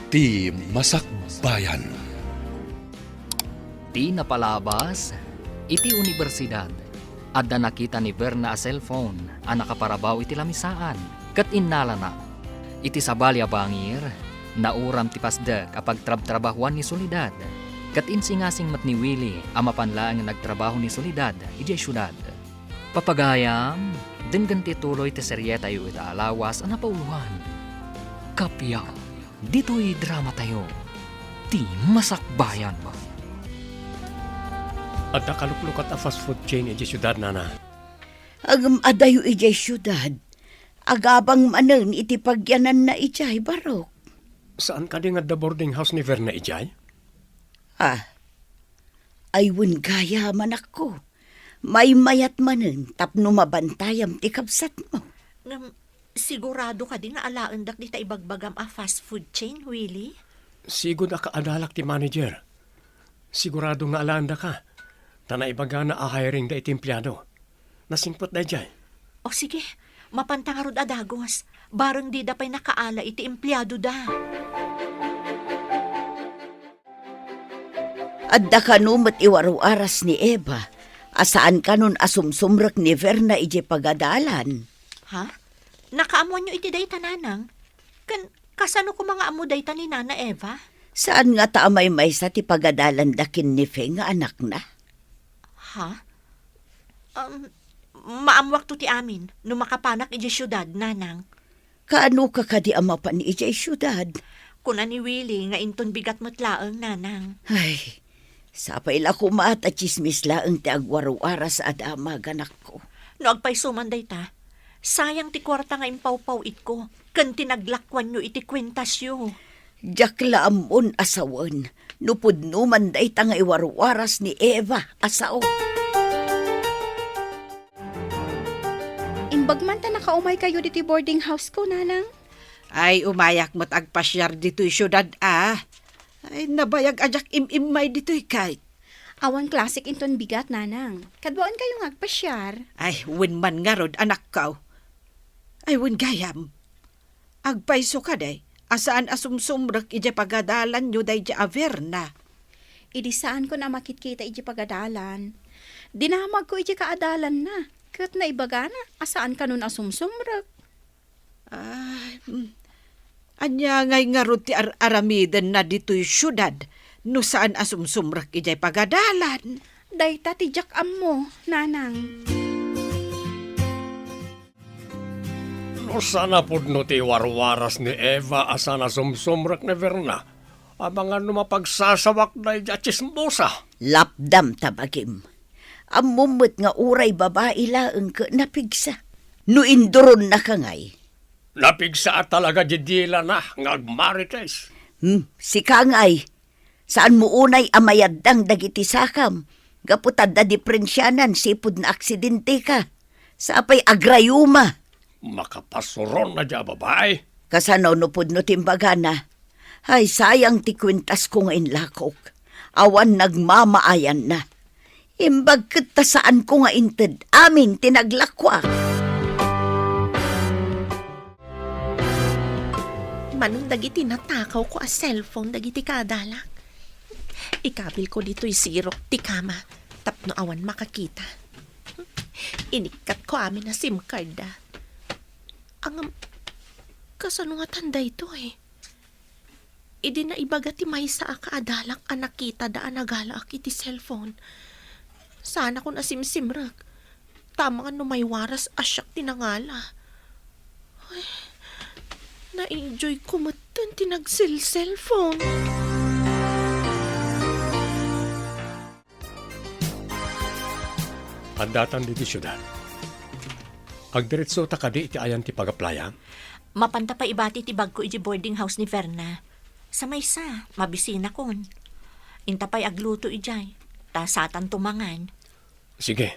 Ti Masakbayan. Ti napalabas, iti universidad. Adda nakita ni Verna a cellphone, ang nakaparabaw iti lamisaan, kat innala na. Iti sabalya bangir, nauram ti pasdek apag trabahuan ni Soledad. Kat insingasing mat ni Willie, amapanlaan nga nagtrabaho ni Soledad, iti syudad. Papagayam, din ganti tuloy ti seryeta yu ita alawas ang napauluhan. Kapya, dito'y drama tayo. Ti Masakbayan ba? At nakaluklukat a fast food chain iti syudad, nana. Agam adayo ijay syudad. Agabang manen iti pagyanan na ijay barok. Saan ka din at the boarding house ni Verna ijay? Aywun gaya man ako. May mayat manen tapno mabantayam ti kapsat mo. Sigurado ka din na alaan dak di ta ibagbagam a fast food chain, Willie? Sigod ka adalak ti manager. Sigurado nga alaanda ka. Tana ibaga na a hiring da iti empleyado. Nasingpot da ijay. O sige, mapantangarod adagos. Barang di da pa'y nakaala iti empleyado da. Adda kanumat iwaro aras ni Eva. Asaan kanon asumsumrak ni Verna ije pagadalan. Ha? Nakaamuan nyo iti day tananang? Kasano ko mga amo day ni Nana Eva? Saan nga taamay may sa ti pagadalan dakin ni Fe nga anak na? Ha? Maamwak to ti amin, no makapanak ije syudad, nanang. Kaano ka kadi ama pa ni ije syudad? Kuna ni Willie nga inton bigat mo't laeng, nanang. Ay, sapay la kumaat at chismis laeng ti agwaro aras at amaganak ko. No agpay sumanday ta, sayang ti kwarta nga impawpaw it ko, kan tinaglakwan nyo iti kwentasyo. Diyak laamon asawan, nupod numan day ta nga iwaro aras ni Eva asao. Imbagman ta nakaumay kayo dito boarding house ko, nanang. Ay, umayak mo't agpasyar dito'y syudad, Ay, nabayag ajak imimay dito'y kay. Awan classic inton bigat, nanang. Kadwaan kayong agpasyar. Ay, win man nga rod, anak kaw. Ay, win gayam. Agpaiso ka day, asaan asumsumrak ije pagadalan nyo day ja Verna. Idi saan ko na makitkita iji pagadalan. Dinamag ko iji kaadalan na. Kat na ibaga na, asaan ka nun asumsumrak. Ay, anya ngay nga rod ti aramiden na dito'y syudad, no saan asumsumrak ije pagadalan. Dayta tijak ammo, nanang. No sana pod no ti warwaras ni Eva asana sumsumrak ni Verna. Abangan no mapagsasawak na ija chismosa. Lapdam tabagim. Amumot nga uray babae laeng ka napigsa. No induron na kangay. Napigsa at talaga jidila na ngagmarites. Si kangay. Saan mo unay amayadang dagiti sakam? Gaputad da diferensyanan sipud na aksidente ka. Sapay agrayuma. Makapasuron na dya babae. Kasano nupod no timbaga na. Ay sayang ti kwintas ko ngayon lakok. Awan nagmamaayan na. Imbag kita saan ko nga inted. Amin tinaglakwa. Manong dagiti natakaw ko a cellphone dagiti kadalak. Ikabil ko dito'y sirok ti kama, tapno awan makakita. Inikat ko amin na SIM card da. Ang kasano nga tanda ito Idi na ibaga ti may sa akaadalak ang nakita da nagalaak iti cellphone. Sana ko nasimsimrak. Tama nga no may waras asyak tinangala. Ay, na-enjoy ko matan tinagsil-cellphone. Andatan dito syudad. Agdiretso ta kadi iti ayan ti pagaplaya. Mapanta pa ibati ti bag ko iti boarding house ni Verna. Sa maysa, mabisina kon. Inta pa'y agluto ijay. Ta satan tumangan. Sige.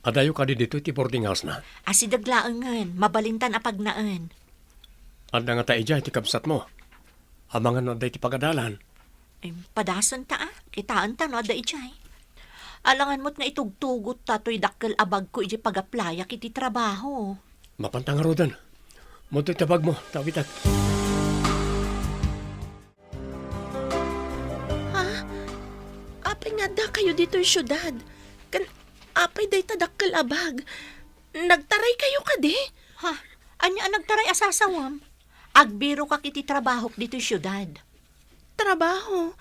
Adayo ka di dito iti boarding house na. Asidaglaangan, mabalintan apagnaan. Anda nga ta ijay ti kapsat mo. Amangan no day ti pagadalan. Padasan ta kitaan ta no da ijay. Alangan mo't nga itugtugot tatoy dakkel abag ko iji pagaplaya kiti trabaho. Mapantang rodan. Munto'y tabag mo, tawitat. apay nga da kayo dito yung syudad. Kan apay day tadakkel abag. Nagtaray kayo kadi. Ha? Anya nagtaray asasawam? Agbiro ka kiti trabahok dito syudad. Trabaho.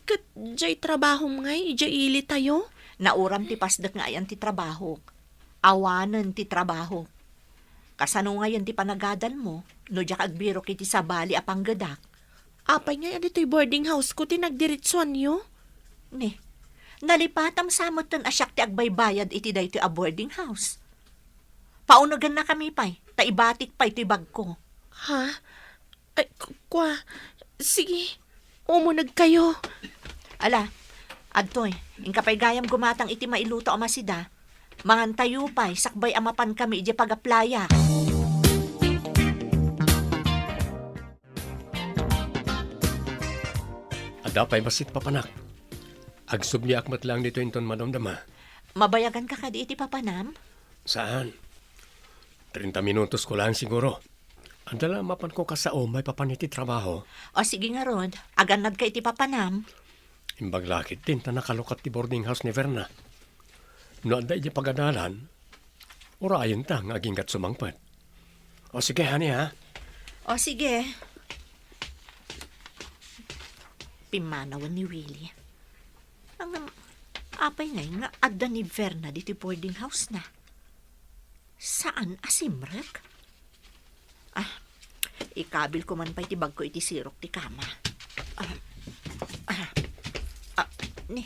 Kat jay trabaho ngay, jay ili tayo. Nauram ti pasdak nga ayan ti trabahok. Awanan ti trabahok. Kasano ngayon ti panagadal mo, no jak agbiro kiti sabali apang gadak. Apay nga dito'y boarding house ko, tinagdiritsuan nyo. Ne, nalipatam samot tan asyak ti agbaybayad iti day ti a boarding house. Paunagan na kami pay, taibatik pay ti bag ko. Ha? Ay, kwa. Sige, umunag kayo. Ala, adtoy, ingkapay gayam gumatang iti mailuto a masida. Mangantayo pay, sakbay amapan kami iti pagaplaya. Adapay masit papanak. Agsubli akmat lang dito inton manomdama. Mabayagan ka kadi iti papanam? Saan? 30 minutos ko lang siguro. Andala mapan ko kasao may papaniti trabaho. O sige nga rod, aganad ka iti papanam. Imbag lakit din ta nakalukat ti boarding house ni Verna. No anday di pagadalan, urayan ta nga aging kat sumangpad. O sige, honey, ha? O sige. Pimanawan ni Willie. Ang apay ngay nga adda ni Verna dito boarding house na. Saan asimrek? Ikabil ko man pa iti bag ko iti sirok ti kama. Ni,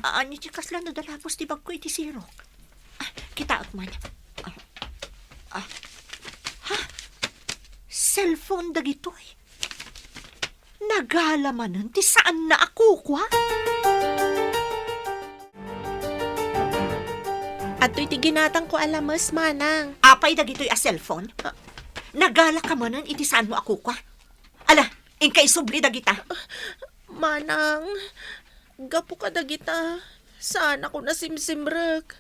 anyo tikas lang nadalapos ti bag ko iti sirok. Kitaot man. Cellphone dagitoy. Nagalamanan ti saan na ako kwa? At iti ginatang ko alamas, manang. Apay dagitoy a cellphone? Nagala ka manan iti saan mo ako kwa? Ala, ingkay subli dagita. Manang, gapo ka dagita. Saan ako nasimsimrek?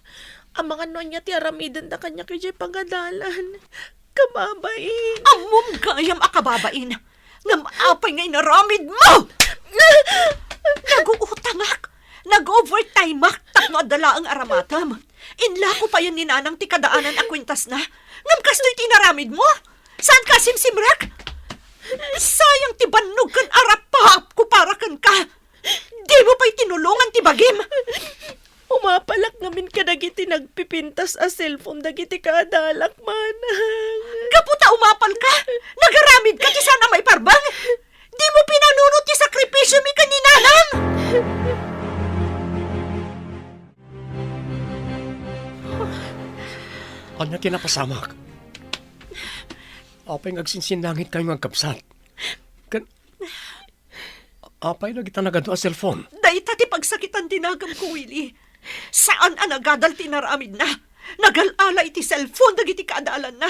Ang mga nonya ti aramidan da kanya kaya pagadalan. Kababain. Amom gayam akababain. Ngam apay ngay naramid mo! Naguutangak. Nag-overtimeak. Takno adala ang aramatam. Inla ko pa yan ni nanang ti kadaanan a kwintas na. Ngam kasto'y tinaramid mo? Saan ka simsimrek? Sayang ti bannog kan arapahap ko para kan ka. Di mo pa'y tinulungan ti bagim. Umapalak ngamin ka dagiti nagpipintas a cellphone dagiti kadalak, manang. Kaputa umapal ka? Nagaramid ka ti sana may parbang? Di mo pinanunot ti sakripisyo mi kaninanang? Anya tinapasamak. Apay ngagsinsinangit kayo ngagkapsat. Apay na kita nagado a cellphone. Dahita ti pagsakitan tinagam ko, Willie. Saan ang nagadal tinaramid na? Nagalala iti cellphone dagiti kaadalan na.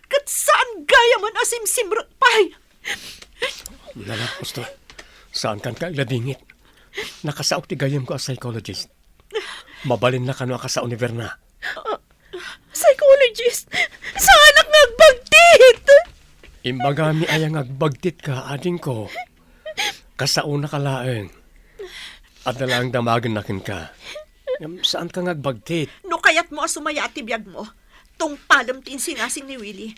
Kat saan gaya man asimsimrot pay? Nala, Posto. Saan kan ka iladingit? Nakasaok ti gayam ko a psychologist. Mabalin na kano ka sa Verna. Psychologist? Saan ang nagbagtit? Imbagami ayang agbagtit ka, ading ko. Kasauna ka laeng. At nalang damagan nakin ka. Saan ka ngagbagtit? No kayat mo asumaya ti biyag mo. Tung palam tin sinasing ni Willie.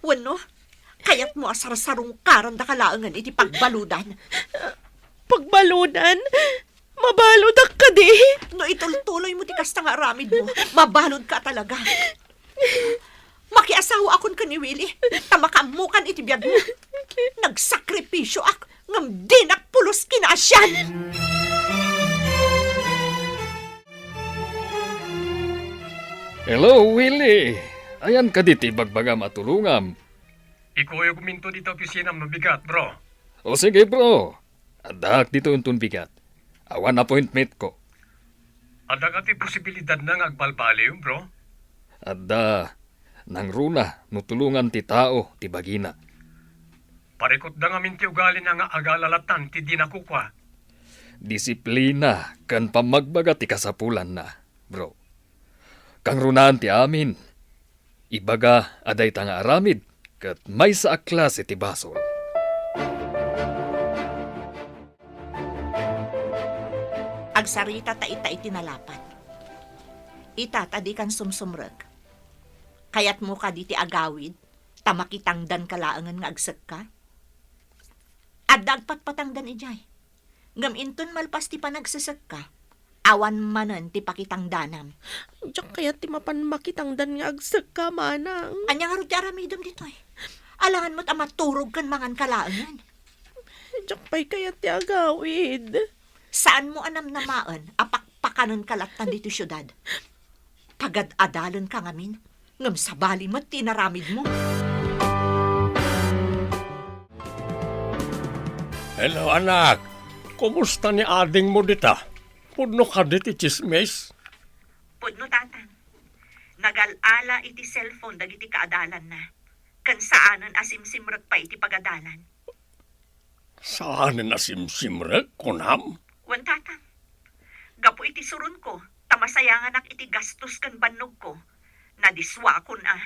Wano, kayat mo asar-sarong karan da kalaangan iti pagbaludan. Pagbaludan? Mabaludak ka di? No itultuloy mo ti kasta nga aramid mo. Mabalod ka talaga. Makiasawa akon ka ni Willie. Tamakamukan iti biyag mo. Nagsakripisyo ak. Ngam dinak pulos kinasyan. Hello, Willie. Ayan ka diti bagbaga matulungam. Ikaw yung kuminto dito opisina mo bigat, bro. O sige, bro. Adak dito untun bigat. Awan appointment ko. Ada ka ti posibilidad na ngagbalbali yung, bro? Adda, nang runa, nutulungan ti tao, ti bagina. Parikot da nga minti ugali na nga agalalatan ti dinakukwa. Disiplina, kan pamagbaga ti kasapulan na, bro. Kang runaan ti amin. Ibaga, aday ta nga aramid, kat may sa klase ti basol. Agsarita ta ita itinalapat. Ita tadi kan sumsumreg. Kayat mo ka diti agawid, tamakitangdan kalaangan nga agsek ka. At dagpatpatangdan ijay. Ngam inton malpas ti panagsesek ka, awan manen ti pakitangdanam. Diyak kaya ti mapan makitangdan nga agsag ka, manang. Anya nga ro ti aramidom ditoy. Alangan mo't amaturog kan mangan kalaangan. Diyak pa'y kaya ti agawid. Saan mo anam namaan, apakpakanon kalatan dito syudad? Pagad-adalan ka ngamin, ngam sabali mo't tinaramid mo. Hello, anak. Kumusta ni ading mo dita? Pudno ka diti chismis? Pudno tatang, nagalala iti cellphone dagiti kaadalan na. Kan saanan asimsimrag pa iti pagadalan. Saan na simsimrek, kunam? Wan tatang, gapo iti surun ko, tamasayangan ak iti gastos kan bannog ko. Nadiswa ko na.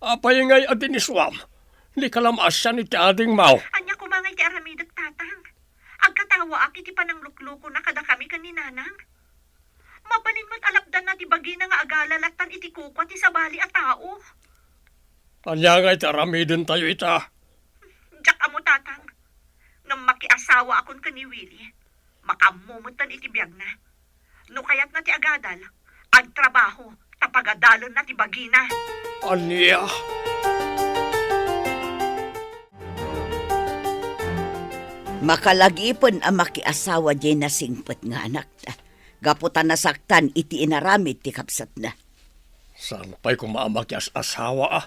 Apay ngay adiniswam. Hindi ka lamasyan iti ading mau. Anya ko mga iti aramidag tatang. Agkatawa ak iti pananglukluko na kada kami kaninanang. Mabalin mo't alapdan na ti bagi na nga agalalatan iti kukwa ti sabali at tao. Anya nga iti aramidin tayo ita. Diyak amo tatang, ngam makiasawa akon kani Willie. Makamumutan iti biyag na. No kayat na ti agadal, agtrabaho, tapagadalon na ti bagi na. Anya? Makalagipon ang makiasawa di na singpet nga anak ta. Gaputan nasaktan iti inaramid ti kapsat na. Saan pa'y kumamak yas asawa ah?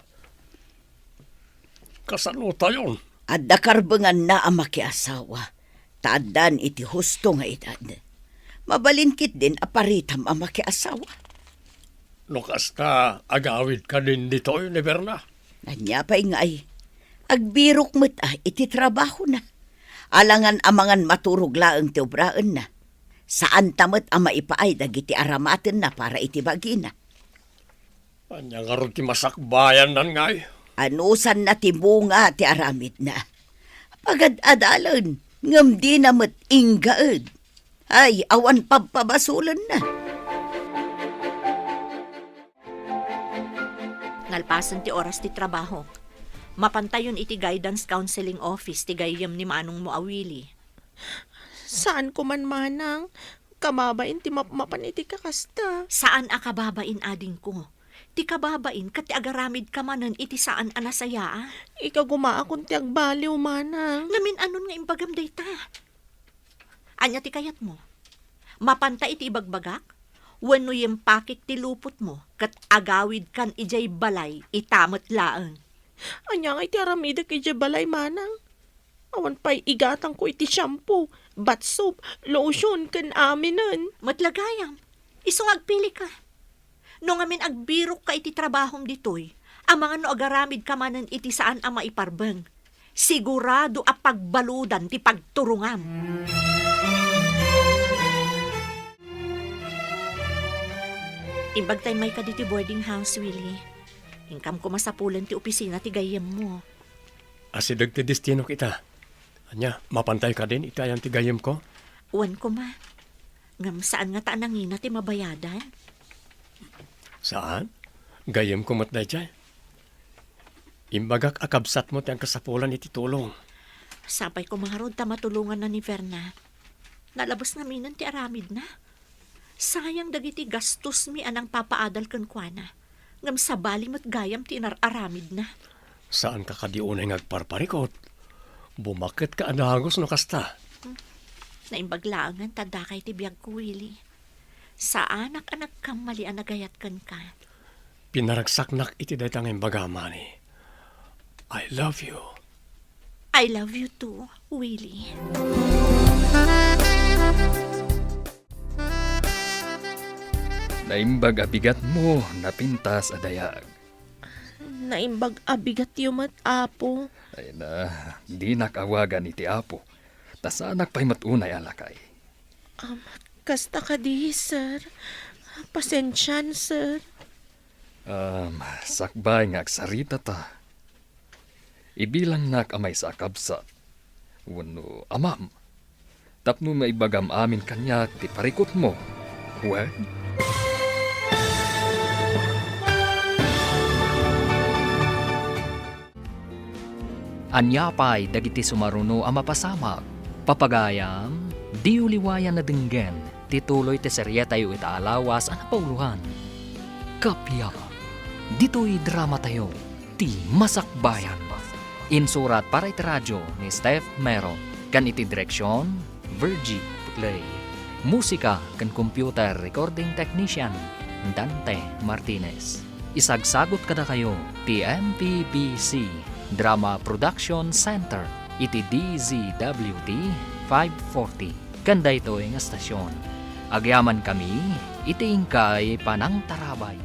Kasanuta yun. At dakarbengan na ang makiasawa. Taadan iti husto nga edad. Mabalinkit din aparitam ang makiasawa. Lukas ka, agawid ka din dito ni Berna. Nanya pa'y ngay. Agbirok mo't iti trabaho na. Alangan amangan maturog laeng ti obraan na. Saan tamat ang maipaay dagiti aramaten na para iti bagina. Anya nga ron ti masakbayan nan ngay. Anusan na ti bunga ti aramid na. Pagad-adalan, ngam di namat inggaed. Ay, awan pabpabasulan na. Ngalpasan ti oras ti trabaho. Mapantayon iti guidance counseling office ti gayem ni manong mo awili. Saan ko man, manang? Kamabain ti mapan iti kakasta. Saan akababain ading ko? Ti kababain kat ti agaramid ka manen iti saan anasaya. Ikaw gumaakon ti agbaliw, manang. Ngamin anon nga imbagam dayta. Anya ti kayat mo? Mapanta iti ibagbagak? Wenno yempakik ti lupot mo kat agawid kan ijay balay itamot laeng. Anya nga iti aramida kay balay, manang. Awan pa'y igatang ko iti shampoo, bath soap, lotion, kan aminan. Matlagayam, isong agpili ka. No ngamin agbirok ka iti trabahom ditoy, ang mga no agaramid ka manan iti saan ang maiparbeng. Sigurado a pagbaludan ti pagturungam. Imbag tay may ka diti boarding house, Willie. Ingkam ko masapulan ti opisina ti gayem mo. Asidag ti destino kita. Anya, mapantay ka din itayan ti gayem ko? Uwan ko ma. Ngam saan nga taan nangina ti mabayadan? Saan? Gayem ko matday jay. Imbagak akabsat mo ti ang kasapulan iti tulong. Sapay ko mga rod ta matulungan na ni Verna. Nalabas na minan ti aramid na. Sayang dagiti gastos mi anang papaadal kan kuana. Ngam sabali mo't gayam ti inararamid na. Saan ka kadiunay ngagparparikot? Bumakit ka anagos no kasta. Naimbaglaangan tadakay ti biyag ko, Willie. Sa anak-anak kang mali anagayat kan ka. Pinaragsaknak iti daytang imbagamani. I love you. I love you too, Willie. Naimbag abigat mo, napintas adayag. Naimbag abigat yumat, apo. Ay na, di nakawagan iti apo. Tasanak pa'y matunay alakay. Kasta ka di, sir. Pasensyan, sir. Sakbay nga agsarita ta. Ibilang nak amay sa kabsat. Wano amam. Tapno maibagam amin kanya ti parikot mo. Well? Anyapay dagiti sumaruno ang mapasamag. Papagayam, di uliwayan na dinggen, tituloy ti serye tayo itaalawas ang pauluhan. Kapya, dito'y drama tayo, ti Masakbayan. Insurat para iti radyo ni Steph Mero, kan iti direksyon, Virgie Play. Musika kan computer recording technician, Dante Martinez. Isagsagot kada kayo, ti MPBC Drama Production Center, iti DZWT 540. Kanda ito ang estasyon. Agyaman kami, iti ingkay panang tarabay.